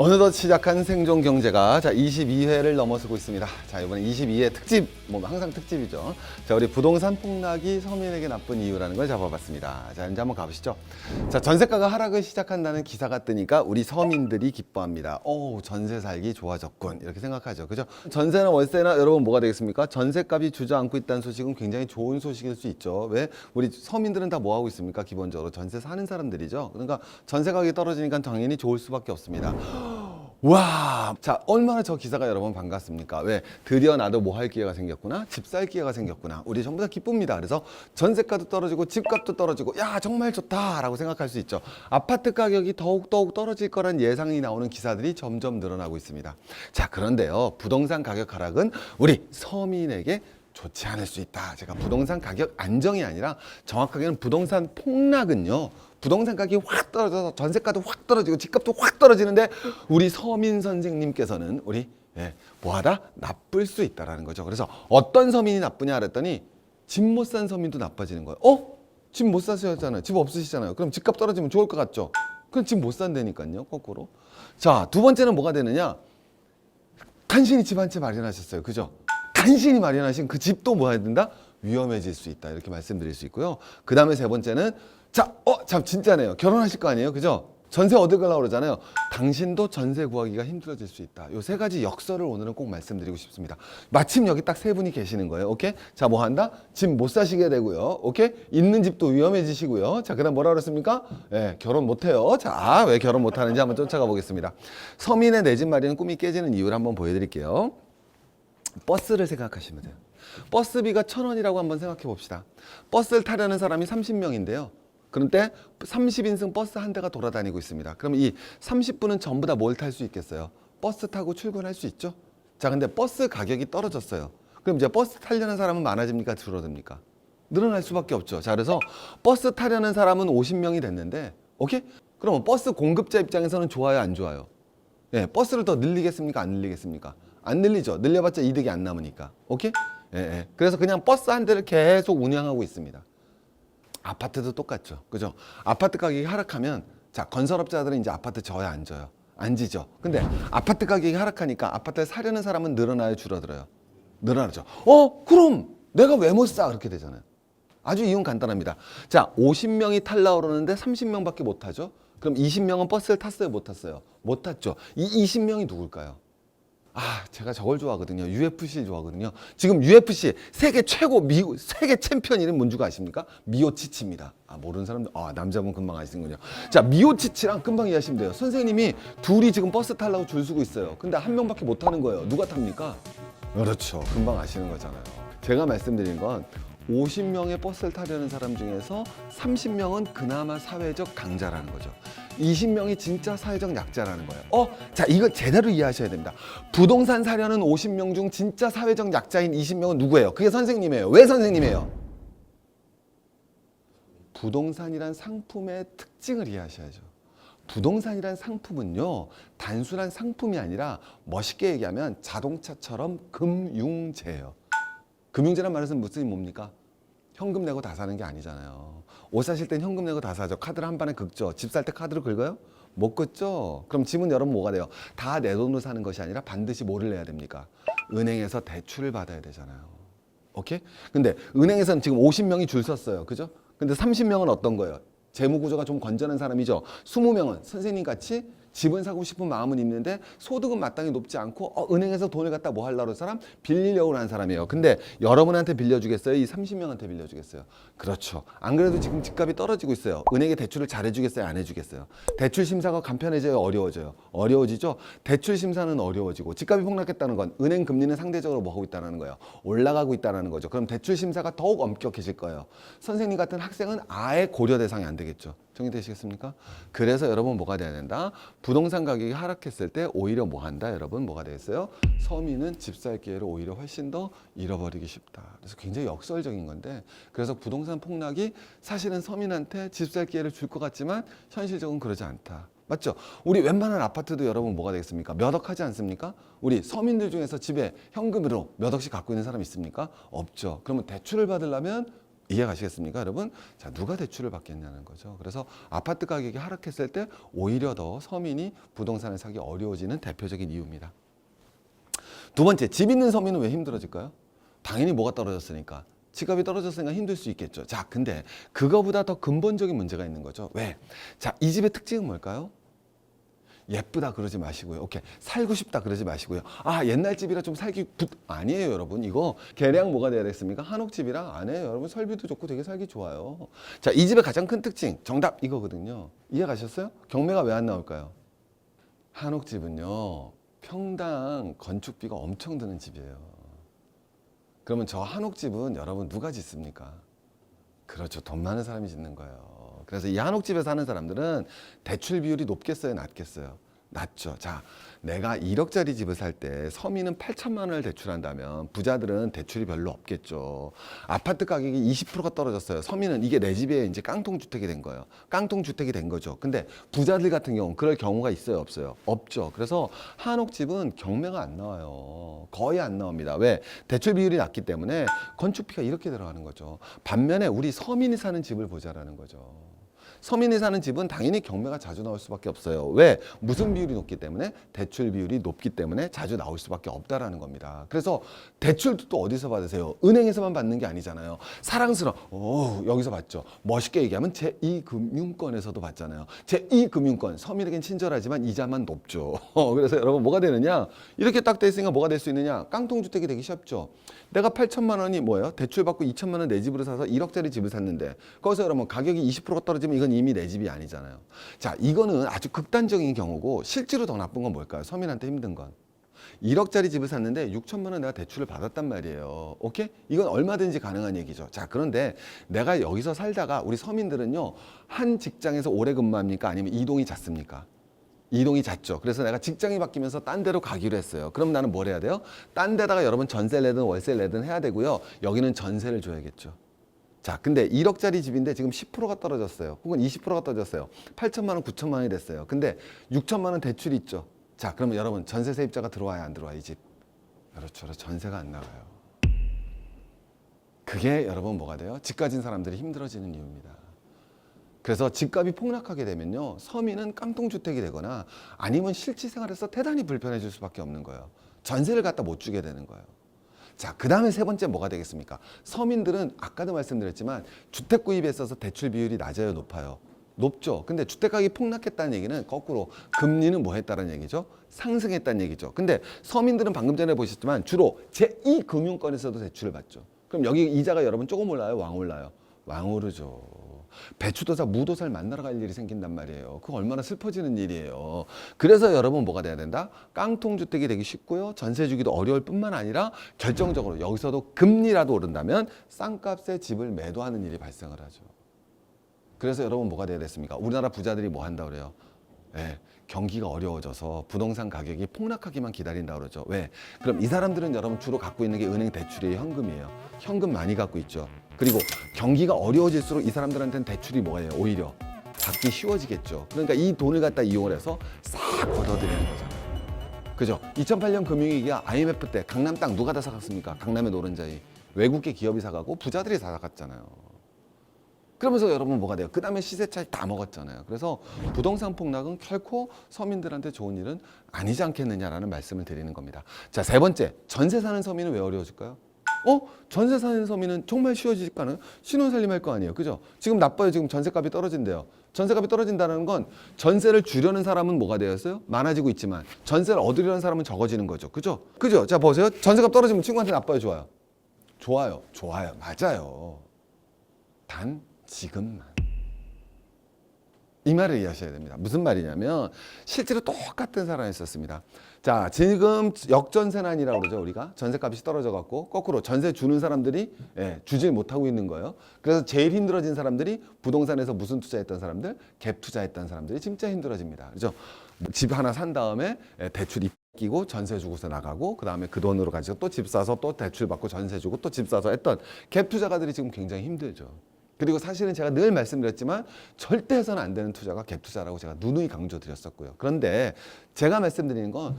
어느덧 시작한 생존 경제가 자 22회를 넘어서고 있습니다. 자 이번에 22회 특집, 뭐 항상 특집이죠. 자 우리 부동산 폭락이 서민에게 나쁜 이유라는 걸 잡아봤습니다. 자 이제 한번 가보시죠. 자 전세가가 하락을 시작한다는 기사가 뜨니까 우리 서민들이 기뻐합니다. 오 전세 살기 좋아졌군 이렇게 생각하죠. 그죠? 전세나 월세나 여러분 뭐가 되겠습니까? 전세값이 주저앉고 있다는 소식은 굉장히 좋은 소식일 수 있죠. 왜? 우리 서민들은 다 뭐 하고 있습니까? 기본적으로 전세 사는 사람들이죠. 그러니까 전세 가격이 떨어지니까 당연히 좋을 수밖에 없습니다. 와, 자 얼마나 저 기사가 여러분 반갑습니까? 왜? 드디어 나도 뭐 할 기회가 생겼구나, 집 살 기회가 생겼구나. 우리 전부 다 기쁩니다. 그래서 전세가도 떨어지고 집값도 떨어지고 야 정말 좋다라고 생각할 수 있죠. 아파트 가격이 더욱 떨어질 거란 예상이 나오는 기사들이 점점 늘어나고 있습니다. 자 그런데요, 부동산 가격 하락은 우리 서민에게 좋지 않을 수 있다. 제가 부동산 가격 안정이 아니라 정확하게는 부동산 폭락은요, 부동산 가격이 확 떨어져서 전세가도 확 떨어지고 집값도 확 떨어지는데 우리 서민 선생님께서는 우리 뭐하다? 나쁠 수 있다라는 거죠. 그래서 어떤 서민이 나쁘냐 그랬더니 집 못 산 서민도 나빠지는 거예요. 집 못 사셨잖아요. 집 없으시잖아요. 그럼 집값 떨어지면 좋을 것 같죠? 그럼 집 못 산다니까요. 거꾸로. 자, 두 번째는 뭐가 되느냐? 간신히 집 한 채 마련하셨어요. 그죠? 간신히 마련하신 그 집도 뭐 해야 된다? 위험해질 수 있다. 이렇게 말씀드릴 수 있고요. 그 다음에 세 번째는 참 진짜네요. 결혼하실 거 아니에요? 그죠? 전세 얻으려고 그러잖아요. 당신도 전세 구하기가 힘들어질 수 있다. 요 세 가지 역설을 오늘은 꼭 말씀드리고 싶습니다. 마침 여기 딱 세 분이 계시는 거예요. 오케이? 자, 뭐 한다? 집 못 사시게 되고요. 오케이? 있는 집도 위험해지시고요. 자, 그 다음 뭐라 그랬습니까? 결혼 못 해요. 자, 왜 결혼 못 하는지 한번 쫓아가 보겠습니다. 서민의 내 집 마련 꿈이 깨지는 이유를 한번 보여드릴게요. 버스를 생각하시면 돼요. 버스비가 1,000원이라고 한번 생각해 봅시다. 버스를 타려는 사람이 30명인데요. 그런데 30인승 버스 한 대가 돌아다니고 있습니다. 그럼 이 30분은 전부 다 뭘 탈 수 있겠어요? 버스 타고 출근할 수 있죠? 자, 근데 버스 가격이 떨어졌어요. 그럼 이제 버스 타려는 사람은 많아집니까? 줄어듭니까? 늘어날 수밖에 없죠. 자, 그래서 버스 타려는 사람은 50명이 됐는데, 오케이? 그럼 버스 공급자 입장에서는 좋아요, 안 좋아요? 버스를 더 늘리겠습니까? 안 늘리겠습니까? 안 늘리죠. 늘려봤자 이득이 안 남으니까. 오케이? 그래서 그냥 버스 한 대를 계속 운영하고 있습니다. 아파트도 똑같죠. 그죠? 아파트 가격이 하락하면, 자, 건설업자들은 이제 아파트 져야 안 져요? 안 지죠. 근데 아파트 가격이 하락하니까 아파트를 사려는 사람은 늘어나요, 줄어들어요? 늘어나죠. 그럼 내가 왜 못 사? 그렇게 되잖아요. 아주 이유는 간단합니다. 자, 50명이 탈라고 그러는데 30명밖에 못 타죠? 그럼 20명은 버스를 탔어요, 못 탔어요? 못 탔죠. 이 20명이 누굴까요? 제가 저걸 좋아하거든요. UFC 좋아하거든요. 지금 UFC 세계 최고 세계 챔피언 이름 뭔 줄 아십니까? 미오치치입니다. 모르는 사람들, 남자분 금방 아시는군요. 자, 미오치치랑 금방 이해하시면 돼요. 선생님이 둘이 지금 버스 타려고 줄 서고 있어요. 근데 한 명밖에 못 타는 거예요. 누가 탑니까? 그렇죠. 금방 아시는 거잖아요. 제가 말씀드린 건 50명의 버스를 타려는 사람 중에서 30명은 그나마 사회적 강자라는 거죠. 20명이 진짜 사회적 약자라는 거예요. 자, 이거 제대로 이해하셔야 됩니다. 부동산 사려는 50명 중 진짜 사회적 약자인 20명은 누구예요? 그게 선생님이에요. 왜 선생님이에요? 부동산이란 상품의 특징을 이해하셔야죠. 부동산이란 상품은요, 단순한 상품이 아니라 멋있게 얘기하면 자동차처럼 금융재예요. 금융재란 말은 무슨 뭡니까? 현금 내고 다 사는 게 아니잖아요. 옷 사실 땐 현금 내고 다 사죠. 카드를 한 번에 긁죠. 집 살 때 카드로 긁어요? 못 긁죠. 그럼 집은 여러분 뭐가 돼요? 다 내 돈으로 사는 것이 아니라 반드시 뭐를 내야 됩니까? 은행에서 대출을 받아야 되잖아요. 오케이? 근데 은행에서는 지금 50명이 줄 섰어요. 그죠? 근데 30명은 어떤 거예요? 재무 구조가 좀 건전한 사람이죠. 20명은 선생님 같이 집은 사고 싶은 마음은 있는데 소득은 마땅히 높지 않고 은행에서 돈을 갖다 뭐 하려고 하는 사람? 빌리려고 하는 사람이에요. 근데 여러분한테 빌려주겠어요? 이 30명한테 빌려주겠어요? 그렇죠. 안 그래도 지금 집값이 떨어지고 있어요. 은행에 대출을 잘해주겠어요? 안 해주겠어요? 대출 심사가 간편해져요? 어려워져요? 어려워지죠. 대출 심사는 어려워지고 집값이 폭락했다는 건 은행 금리는 상대적으로 뭐 하고 있다는 거예요? 올라가고 있다는 거죠. 그럼 대출 심사가 더욱 엄격해질 거예요. 선생님 같은 학생은 아예 고려 대상이 안 되겠죠. 정리되시겠습니까? 그래서 여러분 뭐가 돼야 된다? 부동산 가격이 하락했을 때 오히려 뭐 한다? 여러분 뭐가 되겠어요? 서민은 집 살 기회를 오히려 훨씬 더 잃어버리기 쉽다. 그래서 굉장히 역설적인 건데, 그래서 부동산 폭락이 사실은 서민한테 집 살 기회를 줄 것 같지만 현실적으로 그러지 않다. 맞죠? 우리 웬만한 아파트도 여러분 뭐가 되겠습니까? 몇 억 하지 않습니까? 우리 서민들 중에서 집에 현금으로 몇 억씩 갖고 있는 사람 있습니까? 없죠. 그러면 대출을 받으려면 이해 가시겠습니까, 여러분? 자, 누가 대출을 받겠냐는 거죠. 그래서 아파트 가격이 하락했을 때 오히려 더 서민이 부동산을 사기 어려워지는 대표적인 이유입니다. 두 번째, 집 있는 서민은 왜 힘들어질까요? 당연히 뭐가 떨어졌으니까. 집값이 떨어졌으니까 힘들 수 있겠죠. 자, 근데 그거보다 더 근본적인 문제가 있는 거죠. 왜? 자, 이 집의 특징은 뭘까요? 예쁘다 그러지 마시고요. 오케이. 살고 싶다 그러지 마시고요. 아, 옛날 집이라 좀 아니에요, 여러분. 이거 계량 뭐가 돼야 되겠습니까? 한옥집이라 아니에요, 여러분. 설비도 좋고 되게 살기 좋아요. 자, 이 집의 가장 큰 특징, 정답 이거거든요. 이해 가셨어요? 경매가 왜 안 나올까요? 한옥집은요, 평당 건축비가 엄청 드는 집이에요. 그러면 저 한옥집은 여러분 누가 짓습니까? 그렇죠. 돈 많은 사람이 짓는 거예요. 그래서 이 한옥집에 사는 사람들은 대출 비율이 높겠어요, 낮겠어요? 낮죠. 자, 내가 1억짜리 집을 살 때 서민은 8천만 원을 대출한다면 부자들은 대출이 별로 없겠죠. 아파트 가격이 20%가 떨어졌어요. 서민은 이게 내 집에 이제 깡통주택이 된 거예요. 깡통주택이 된 거죠. 근데 부자들 같은 경우는 그럴 경우가 있어요, 없어요? 없죠. 그래서 한옥집은 경매가 안 나와요. 거의 안 나옵니다. 왜? 대출 비율이 낮기 때문에 건축비가 이렇게 들어가는 거죠. 반면에 우리 서민이 사는 집을 보자라는 거죠. 서민이 사는 집은 당연히 경매가 자주 나올 수밖에 없어요. 왜? 무슨 비율이 높기 때문에? 대출 비율이 높기 때문에 자주 나올 수밖에 없다라는 겁니다. 그래서 대출도 또 어디서 받으세요? 은행에서만 받는 게 아니잖아요. 여기서 받죠. 멋있게 얘기하면 제2금융권에서도 받잖아요. 제2금융권, 서민에겐 친절하지만 이자만 높죠. 그래서 여러분 뭐가 되느냐? 이렇게 딱 돼 있으니까 뭐가 될 수 있느냐? 깡통주택이 되기 쉽죠. 내가 8천만 원이 뭐예요? 대출 받고 2천만 원 내 집으로 사서 1억짜리 집을 샀는데 거기서 여러분 가격이 20%가 떨어지면 이건 이미 내 집이 아니잖아요. 자, 이거는 아주 극단적인 경우고 실제로 더 나쁜 건 뭘까요? 서민한테 힘든 건. 1억짜리 집을 샀는데 6천만 원 내가 대출을 받았단 말이에요. 오케이? 이건 얼마든지 가능한 얘기죠. 자, 그런데 내가 여기서 살다가 우리 서민들은요, 한 직장에서 오래 근무합니까? 아니면 이동이 잦습니까? 이동이 잦죠. 그래서 내가 직장이 바뀌면서 딴 데로 가기로 했어요. 그럼 나는 뭘 해야 돼요? 딴 데다가 여러분 전세를 내든 월세를 내든 해야 되고요. 여기는 전세를 줘야겠죠. 자, 근데 1억짜리 집인데 지금 10%가 떨어졌어요. 혹은 20%가 떨어졌어요. 8천만 원, 9천만 원이 됐어요. 근데 6천만 원 대출이 있죠. 자, 그러면 여러분 전세 세입자가 들어와야 안 들어와, 이 집? 그렇죠. 전세가 안 나가요. 그게 여러분 뭐가 돼요? 집 가진 사람들이 힘들어지는 이유입니다. 그래서 집값이 폭락하게 되면요, 서민은 깡통주택이 되거나 아니면 실지 생활에서 대단히 불편해질 수밖에 없는 거예요. 전세를 갖다 못 주게 되는 거예요. 자, 그 다음에 세 번째 뭐가 되겠습니까? 서민들은 아까도 말씀드렸지만 주택 구입에 있어서 대출 비율이 낮아요, 높아요? 높죠. 근데 주택 가격이 폭락했다는 얘기는 거꾸로 금리는 뭐 했다는 얘기죠? 상승했다는 얘기죠. 근데 서민들은 방금 전에 보셨지만 주로 제2금융권에서도 대출을 받죠. 그럼 여기 이자가 여러분 조금 올라요, 왕 올라요? 왕 오르죠. 배추도사, 무도사를 만나러 갈 일이 생긴단 말이에요. 그거 얼마나 슬퍼지는 일이에요. 그래서 여러분 뭐가 돼야 된다? 깡통주택이 되기 쉽고요. 전세 주기도 어려울 뿐만 아니라 결정적으로 여기서도 금리라도 오른다면 싼값에 집을 매도하는 일이 발생을 하죠. 그래서 여러분 뭐가 돼야 됐습니까? 우리나라 부자들이 뭐 한다 그래요? 네, 경기가 어려워져서 부동산 가격이 폭락하기만 기다린다 그러죠. 왜? 그럼 이 사람들은 여러분 주로 갖고 있는 게 은행 대출이에요, 현금이에요. 현금 많이 갖고 있죠. 그리고 경기가 어려워질수록 이 사람들한테는 대출이 뭐예요? 오히려 받기 쉬워지겠죠. 그러니까 이 돈을 갖다 이용을 해서 싹 걷어들이는 거잖아요. 그죠? 2008년 금융위기가 IMF 때 강남 땅 누가 다 사갔습니까? 강남의 노른자이. 외국계 기업이 사가고 부자들이 다 사갔잖아요. 그러면서 여러분 뭐가 돼요? 그 다음에 시세 차익 다 먹었잖아요. 그래서 부동산 폭락은 결코 서민들한테 좋은 일은 아니지 않겠느냐라는 말씀을 드리는 겁니다. 자, 세 번째, 전세 사는 서민은 왜 어려워질까요? 전세 사는 서민은 정말 쉬워질까는 신혼살림 할 거 아니에요. 그죠? 지금 나빠요. 지금 전세값이 떨어진대요. 전세값이 떨어진다는 건 전세를 주려는 사람은 뭐가 되었어요? 많아지고 있지만 전세를 얻으려는 사람은 적어지는 거죠. 그죠? 그죠? 자, 보세요. 전세값 떨어지면 친구한테 나빠요, 좋아요? 좋아요. 좋아요. 맞아요. 단 지금만. 이 말을 이해하셔야 됩니다. 무슨 말이냐면 실제로 똑같은 사람이 있었습니다. 자, 지금 역전세난이라고 그러죠, 우리가. 전세값이 떨어져 갖고 거꾸로 전세 주는 사람들이 주질 못하고 있는 거예요. 그래서 제일 힘들어진 사람들이 부동산에서 무슨 투자했던 사람들? 갭 투자했던 사람들이 진짜 힘들어집니다. 그죠? 집 하나 산 다음에 대출이 끼고 전세 주고서 나가고 그 다음에 그 돈으로 가지고 또 집 사서 또 대출 받고 전세 주고 또 집 사서 했던 갭 투자가들이 지금 굉장히 힘들죠. 그리고 사실은 제가 늘 말씀드렸지만 절대 해서는 안 되는 투자가 갭 투자라고 제가 누누이 강조드렸었고요. 그런데 제가 말씀드리는 건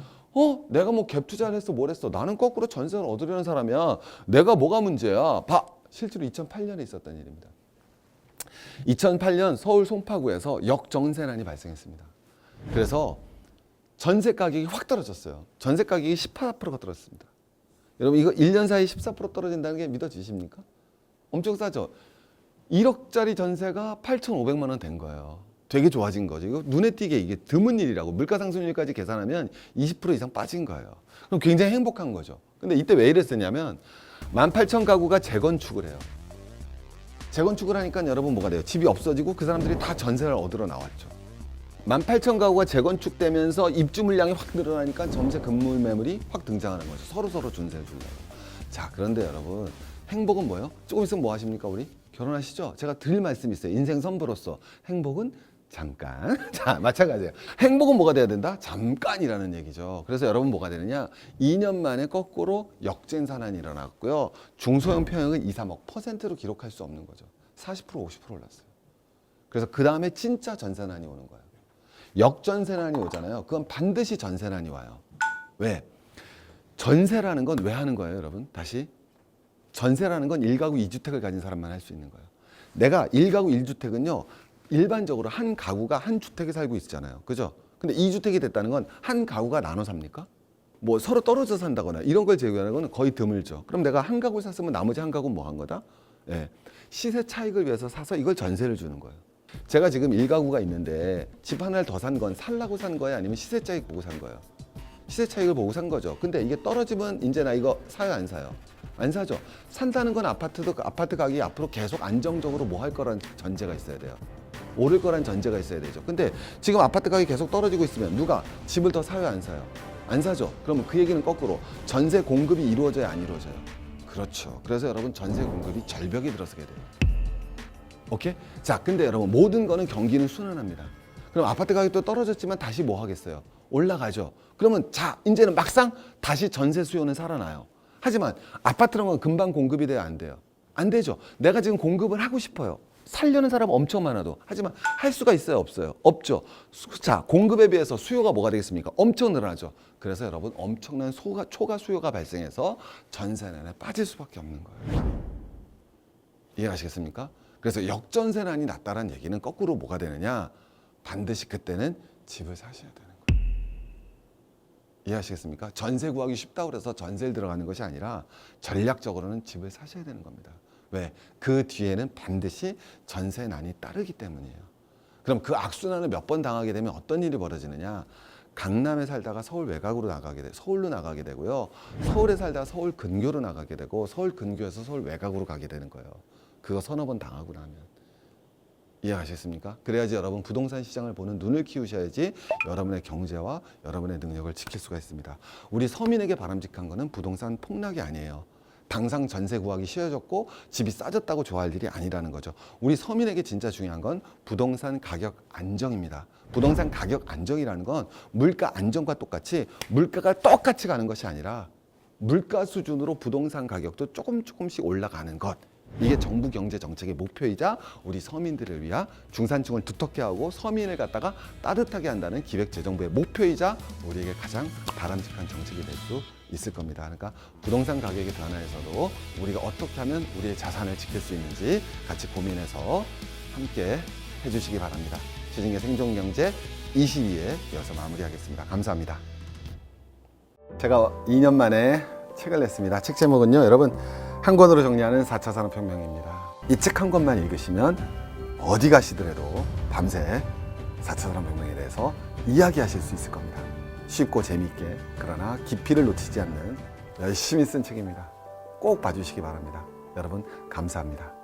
내가 뭐 갭 투자를 했어 뭘 했어 나는 거꾸로 전세를 얻으려는 사람이야. 내가 뭐가 문제야. 봐. 실제로 2008년에 있었던 일입니다. 2008년 서울 송파구에서 역전세난이 발생했습니다. 그래서 전세 가격이 확 떨어졌어요. 전세 가격이 18%가 떨어졌습니다. 여러분 이거 1년 사이에 14% 떨어진다는 게 믿어지십니까? 엄청 싸죠? 1억짜리 전세가 8,500만 원 된 거예요. 되게 좋아진 거죠. 이거 눈에 띄게 이게 드문 일이라고. 물가 상승률까지 계산하면 20% 이상 빠진 거예요. 그럼 굉장히 행복한 거죠. 근데 이때 왜 이랬었냐면 18,000 가구가 재건축을 해요. 재건축을 하니까 여러분 뭐가 돼요? 집이 없어지고 그 사람들이 다 전세를 얻으러 나왔죠. 18,000 가구가 재건축되면서 입주 물량이 확 늘어나니까 전세 급물 매물이 확 등장하는 거죠. 서로 준세를 주려고. 자, 그런데 여러분 행복은 뭐예요? 조금 있으면 뭐 하십니까 우리? 결혼하시죠? 제가 드릴 말씀이 있어요. 인생 선불로서 행복은 잠깐. 자, 마찬가지예요. 행복은 뭐가 돼야 된다? 잠깐이라는 얘기죠. 그래서 여러분 뭐가 되느냐? 2년 만에 거꾸로 역전세난이 일어났고요. 중소형 평형은 2, 3억 %로 기록할 수 없는 거죠. 40%, 50% 올랐어요. 그래서 그 다음에 진짜 전세난이 오는 거예요. 역전세난이 오잖아요. 그건 반드시 전세난이 와요. 왜? 전세라는 건 왜 하는 거예요, 여러분? 다시. 전세라는 건 1가구 2주택을 가진 사람만 할 수 있는 거예요. 내가 1가구 1주택은요. 일반적으로 한 가구가 한 주택에 살고 있잖아요. 그죠? 근데 2주택이 됐다는 건 한 가구가 나눠 삽니까? 뭐 서로 떨어져 산다거나 이런 걸 제외하는 건 거의 드물죠. 그럼 내가 한 가구 샀으면 나머지 한 가구는 뭐 한 거다? 예. 시세 차익을 위해서 사서 이걸 전세를 주는 거예요. 제가 지금 1가구가 있는데 집 하나를 더 산 건 살라고 산 거예요? 아니면 시세 차익 보고 산 거예요? 시세 차익을 보고 산 거죠. 근데 이게 떨어지면 이제 나 이거 사요, 안 사요? 안 사죠. 산다는 건 아파트 가격이 앞으로 계속 안정적으로 뭐 할 거란 전제가 있어야 돼요. 오를 거란 전제가 있어야 되죠. 근데 지금 아파트 가격이 계속 떨어지고 있으면 누가 집을 더 사요, 안 사요? 안 사죠. 그러면 그 얘기는 거꾸로 전세 공급이 이루어져야 안 이루어져요? 그렇죠. 그래서 여러분 전세 공급이 절벽에 들어서게 돼요. 오케이? 자, 근데 여러분 모든 거는 경기는 순환합니다. 그럼 아파트 가격도 떨어졌지만 다시 뭐 하겠어요? 올라가죠. 그러면 자, 이제는 막상 다시 전세 수요는 살아나요. 하지만 아파트라는 건 금방 공급이 돼야 안 돼요. 안 되죠. 내가 지금 공급을 하고 싶어요. 살려는 사람 엄청 많아도. 하지만 할 수가 있어요, 없어요? 없죠. 자, 공급에 비해서 수요가 뭐가 되겠습니까? 엄청 늘어나죠. 그래서 여러분 엄청난 초과 수요가 발생해서 전세난에 빠질 수밖에 없는 거예요. 이해하시겠습니까? 그래서 역전세난이 났다는 얘기는 거꾸로 뭐가 되느냐? 반드시 그때는 집을 사셔야 되는 거예요. 이해하시겠습니까? 전세 구하기 쉽다고 해서 전세를 들어가는 것이 아니라 전략적으로는 집을 사셔야 되는 겁니다. 왜? 그 뒤에는 반드시 전세난이 따르기 때문이에요. 그럼 그 악순환을 몇 번 당하게 되면 어떤 일이 벌어지느냐? 강남에 살다가 서울 외곽으로 나가게 돼, 서울로 나가게 되고요. 서울에 살다가 서울 근교로 나가게 되고, 서울 근교에서 서울 외곽으로 가게 되는 거예요. 그거 서너 번 당하고 나면. 이해하셨습니까? 그래야지 여러분 부동산 시장을 보는 눈을 키우셔야지 여러분의 경제와 여러분의 능력을 지킬 수가 있습니다. 우리 서민에게 바람직한 거는 부동산 폭락이 아니에요. 당장 전세 구하기 쉬워졌고 집이 싸졌다고 좋아할 일이 아니라는 거죠. 우리 서민에게 진짜 중요한 건 부동산 가격 안정입니다. 부동산 가격 안정이라는 건 물가 안정과 똑같이 물가가 똑같이 가는 것이 아니라 물가 수준으로 부동산 가격도 조금씩 올라가는 것. 이게 정부 경제 정책의 목표이자 우리 서민들을 위한 중산층을 두텁게 하고 서민을 갖다가 따뜻하게 한다는 기획재정부의 목표이자 우리에게 가장 바람직한 정책이 될 수 있을 겁니다. 그러니까 부동산 가격의 변화에서도 우리가 어떻게 하면 우리의 자산을 지킬 수 있는지 같이 고민해서 함께 해주시기 바랍니다. 시중의 생존경제 22회 이어서 마무리하겠습니다. 감사합니다. 제가 2년 만에 책을 냈습니다. 책 제목은요, 여러분 한 권으로 정리하는 4차 산업혁명입니다. 이 책 한 권만 읽으시면 어디 가시더라도 밤새 4차 산업혁명에 대해서 이야기하실 수 있을 겁니다. 쉽고 재미있게, 그러나 깊이를 놓치지 않는 열심히 쓴 책입니다. 꼭 봐주시기 바랍니다. 여러분 감사합니다.